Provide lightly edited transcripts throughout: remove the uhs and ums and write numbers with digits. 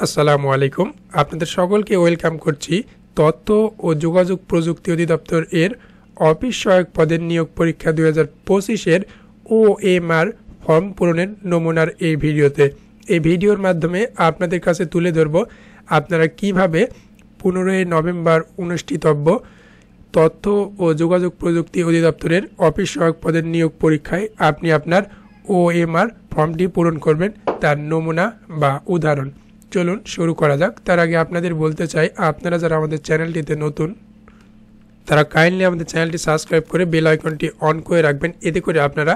আসসালামু আলাইকুম। আপনাদের সকলকে ওয়েলকাম করছি তথ্য ও যোগাযোগ প্রযুক্তি অধিদপ্তর এর অফিস সহায়ক পদের নিয়োগ পরীক্ষা 2025-এর OMR ফর্ম পূরণের নমুনার এই ভিডিওতে। এই ভিডিওর মাধ্যমে আপনাদের কাছে তুলে ধরব আপনারা কিভাবে 15 নভেম্বর অনুষ্ঠিতব্য তথ্য ও যোগাযোগ প্রযুক্তি অধিদপ্তরের অফিস সহায়ক পদের নিয়োগ পরীক্ষায় আপনি আপনার OMR ফর্মটি পূরণ করবেন, তার নমুনা বা উদাহরণ। চলুন শুরু করা যাক। তার আগে আপনাদের বলতে চাই, আপনারা যারা আমাদের চ্যানেলটিতে নতুন তারা কাইন্ডলি আমাদের চ্যানেলটি সাবস্ক্রাইব করে বেল আইকনটি অন করে রাখবেন। এতে করে আপনারা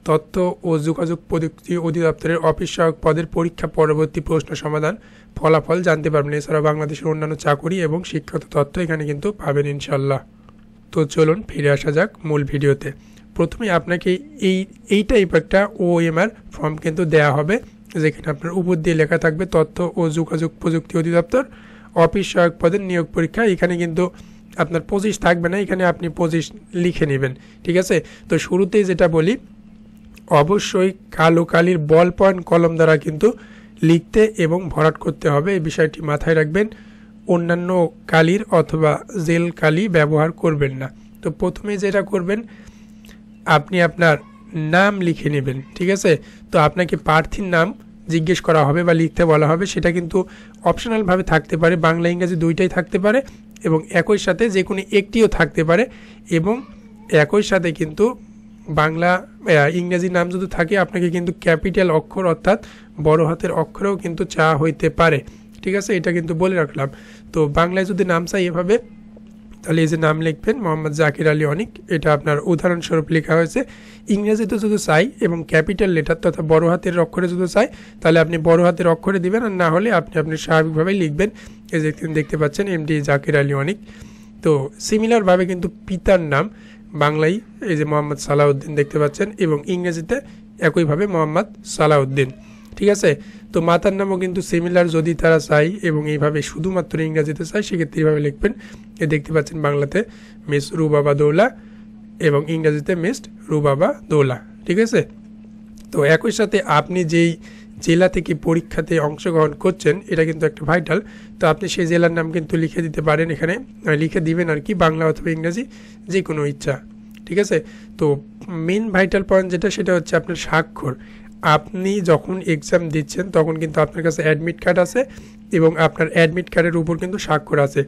তথ্য ও যোগাযোগ প্রযুক্তি অধিদপ্তরের অফিস সহায়ক পদের পরীক্ষা পরবর্তী প্রশ্ন সমাধান ফলাফল জানতে পারবেন। এছাড়াও বাংলাদেশের অন্যান্য চাকরি এবং শিক্ষাগত তথ্য এখানে কিন্তু পাবেন ইনশাল্লাহ। তো চলুন ফিরে আসা যাক মূল ভিডিওতে। প্রথমে আপনাকে এই টাইপ একটা OMR ফর্ম কিন্তু দেয়া হবে, যেখানে আপনার উপর দিয়ে লেখা থাকবে তথ্য ও যোগাযোগ প্রযুক্তি অধিদপ্তর অফিস সহায়ক পদের নিয়োগ পরীক্ষা। এখানে কিন্তু আপনার 25 থাকবে না, এখানে আপনি 25 লিখে নেবেন, ঠিক আছে। তো শুরুতেই যেটা বলি, অবশ্যই কালো কালির বল পয়েন্ট কলম দ্বারা কিন্তু লিখতে এবং ভরাট করতে হবে, এই বিষয়টি মাথায় রাখবেন। অন্যান্য কালির অথবা জেল কালি ব্যবহার করবেন না। তো প্রথমে যেটা করবেন, আপনি আপনার নাম লিখে নেবেন, ঠিক আছে। তো আপনাকে প্রার্থীর নাম জিজ্ঞেস করা হবে বা লিখতে বলা হবে, সেটা কিন্তু অপশনালভাবে থাকতে পারে, বাংলা ইংরেজি দুইটাই থাকতে পারে এবং একই সাথে যে কোনো একটিও থাকতে পারে। এবং একই সাথে কিন্তু বাংলা ইংরেজি নাম যদি থাকে, আপনাকে কিন্তু ক্যাপিটাল অক্ষর অর্থাৎ বড় হাতের অক্ষরেও কিন্তু চাওয়া হইতে পারে, ঠিক আছে। এটা কিন্তু বলে রাখলাম। তো বাংলায় যদি নাম চাই এভাবে, তাহলে এই যে নাম লিখবেন মোহাম্মদ জাকির আলী অনিক, এটা আপনার উদাহরণস্বরূপ লেখা হয়েছে। ইংরেজিতে যদি চাই এবং ক্যাপিটাল লেটার তথা বড় হাতের অক্ষরে যদি চাই, তাহলে আপনি বড় হাতের অক্ষরে দিবেন, আর না হলে আপনি স্বাভাবিকভাবেই লিখবেন। এই যে দেখতে পাচ্ছেন MD জাকির আলী অনিক। তো সিমিলারভাবে কিন্তু পিতার নাম বাংলায় এই যে মোহাম্মদ সালাউদ্দিন দেখতে পাচ্ছেন, এবং ইংরেজিতে একইভাবে মোহাম্মদ সালাউদ্দিন, ঠিক আছে। তো মাতার নামও কিন্তু সিমিলার, যদি তারা চাই এবং এইভাবে শুধুমাত্র ইংরেজিতে চাই, সেক্ষেত্রে এইভাবে লিখবেন। এ দেখতে পাচ্ছেন বাংলাতে মিস রুবাবা দৌলা এবং ইংরেজিতে মিস রুবাবা দৌলা, ঠিক আছে। তো একই সাথে আপনি যেই জেলা থেকে পরীক্ষাতে অংশগ্রহণ করছেন, এটা কিন্তু একটা ভাইটাল। তো আপনি সেই জেলার নাম কিন্তু লিখে দিতে পারেন, এখানে লিখে দিবেন আর কি, বাংলা অথবা ইংরেজি যে কোনো ইচ্ছা, ঠিক আছে। তো মেন ভাইটাল পয়েন্ট যেটা, সেটা হচ্ছে আপনার স্বাক্ষর। আপনি যখন এক্সাম দিচ্ছেন তখন কিন্তু আপনার কাছে অ্যাডমিট কার্ড আছে এবং আপনার অ্যাডমিট কার্ডের উপর কিন্তু স্বাক্ষর আছে।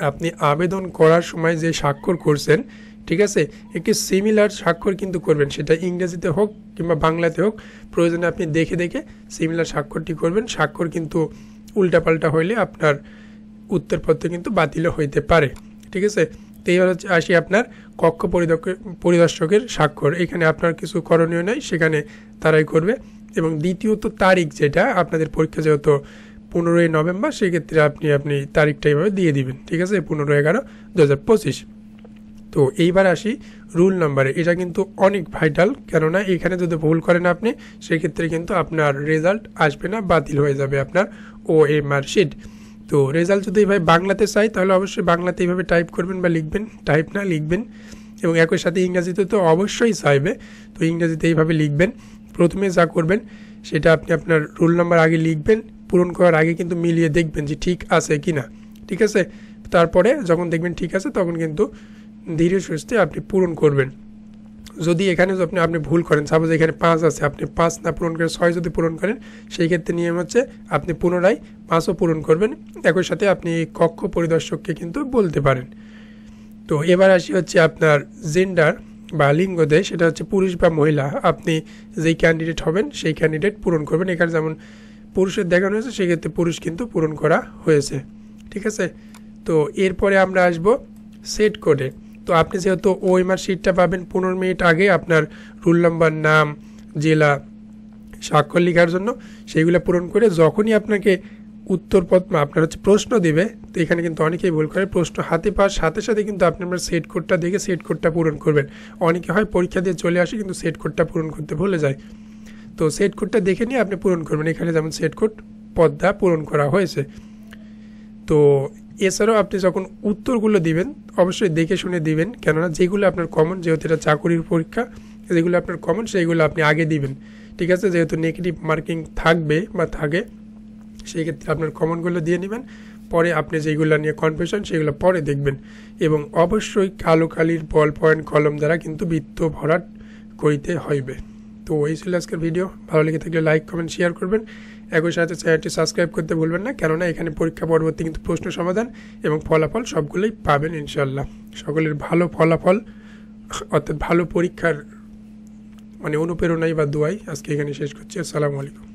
আপনি আবেদন করার সময় যে স্বাক্ষর করছেন, ঠিক আছে, একটি সিমিলার স্বাক্ষর কিন্তু করবেন, সেটা ইংরেজিতে হোক কিংবা বাংলাতে হোক, প্রয়োজনে আপনি দেখে দেখে সিমিলার স্বাক্ষরটি করবেন। স্বাক্ষর কিন্তু উল্টাপাল্টা হইলে আপনার উত্তরপত্র কিন্তু বাতিলও হইতে পারে, ঠিক আছে। তো এই হচ্ছে আসি আপনার কক্ষ পরিদর্শকের স্বাক্ষর। এখানে আপনার কিছু করণীয় নেই, সেখানে তারাই করবে। এবং দ্বিতীয়ত তারিখ, যেটা আপনাদের পরীক্ষা যেহেতু 15 নভেম্বর, সেক্ষেত্রে আপনি তারিখটা এইভাবে দিয়ে দিবেন, ঠিক আছে, 15/11/2025। তো এইবার আসি রুল নাম্বারে। এটা কিন্তু অনেক ভাইটাল, কেননা এখানে যদি ভুল করেন আপনি, সেক্ষেত্রে কিন্তু আপনার রেজাল্ট আসবে না, বাতিল হয়ে যাবে আপনার OMR শিট। তো রেজাল্ট যদি এইভাবে বাংলাতে চাই, তাহলে অবশ্যই বাংলাতে এইভাবে টাইপ করবেন বা লিখবেন, টাইপ না লিখবেন। এবং একই সাথে ইংরেজিতে তো অবশ্যই চাইবে, তো ইংরেজিতে এইভাবে লিখবেন। প্রথমে যা করবেন, সেটা আপনি আপনার রোল নাম্বার আগে লিখবেন, পূরণ করার আগে কিন্তু মিলিয়ে দেখবেন যে ঠিক আছে কি না, ঠিক আছে। তারপরে যখন দেখবেন ঠিক আছে, তখন কিন্তু ধীরে সুস্থে আপনি পূরণ করবেন। যদি এখানে আপনি ভুল করেন, সাপোজ এখানে 5 আছে, আপনি 5 না পূরণ করে 6 যদি পূরণ করেন, সেই ক্ষেত্রে নিয়ম হচ্ছে আপনি পুনরায় 5ও পূরণ করবেন। একই সাথে আপনি কক্ষ পরিদর্শককে কিন্তু বলতে পারেন। তো এবার আসি হচ্ছে আপনার জেন্ডার বা লিঙ্গ দেয়, সেটা হচ্ছে পুরুষ বা মহিলা। আপনি যেই ক্যান্ডিডেট হবেন সেই ক্যান্ডিডেট পূরণ করবেন। এখানে যেমন পুরুষের দেখানো হয়েছে, সেক্ষেত্রে পুরুষ কিন্তু পূরণ করা হয়েছে, ঠিক আছে। তো এরপরে আমরা আসব সেট কোডে। তো আপনি যেহেতু OMR শিটটা পাবেন 15 মিনিট আগে, আপনার রোল নাম্বার, নাম, জেলা, স্বাক্ষর লেখার জন্য সেইগুলো পূরণ করে যখনই আপনাকে উত্তরপত্র আপনার হচ্ছে প্রশ্ন দিবে, তো এখানে কিন্তু অনেকেই ভুল করে, প্রশ্ন হাতে পাওয়ার সাথে সাথে কিন্তু আপনি আপনার সেট কোডটা দেখে সেট কোডটা পূরণ করবেন। অনেকে হয় পরীক্ষা দিয়ে চলে আসে কিন্তু সেট কোডটা পূরণ করতে ভুলে যায়। তো সেট কোডটা দেখে নিয়ে আপনি পূরণ করবেন। এখানে যেমন সেট কোড পদ্মা পূরণ করা হয়েছে। তো এছাড়াও আপনি যখন উত্তরগুলো দিবেন, অবশ্যই দেখে শুনে দিবেন, কেননা যেগুলো আপনার কমন, যেহেতু এটা চাকরির পরীক্ষা, যেগুলো আপনার কমন সেইগুলো আপনি আগে দিবেন, ঠিক আছে। যেহেতু নেগেটিভ মার্কিং থাকবে বা থাকে, সেই ক্ষেত্রে আপনার কমনগুলো দিয়ে নেবেন, পরে আপনি যেগুলো নিয়ে কনফিউশন সেগুলো পরে দেখবেন। এবং অবশ্যই কালো কালির বল পয়েন্ট কলম দ্বারা কিন্তু বৃত্ত ভরাট করিতে হইবে। তো এই ছিল আজকের ভিডিও। ভালো লেগে থাকলে লাইক কমেন্ট শেয়ার করবেন, একই সাথে চ্যানেলটি সাবস্ক্রাইব করতে ভুলবেন না, কেননা এখানে পরীক্ষা পরবর্তী কিন্তু প্রশ্ন সমাধান এবং ফলাফল সবগুলোই পাবেন ইনশাল্লাহ। সকলের ভালো ফলাফল অর্থাৎ ভালো পরীক্ষার অনুপ্রেরণাই বা দোয়াই আজকে এখানে শেষ করছি। আসসালামু আলাইকুম।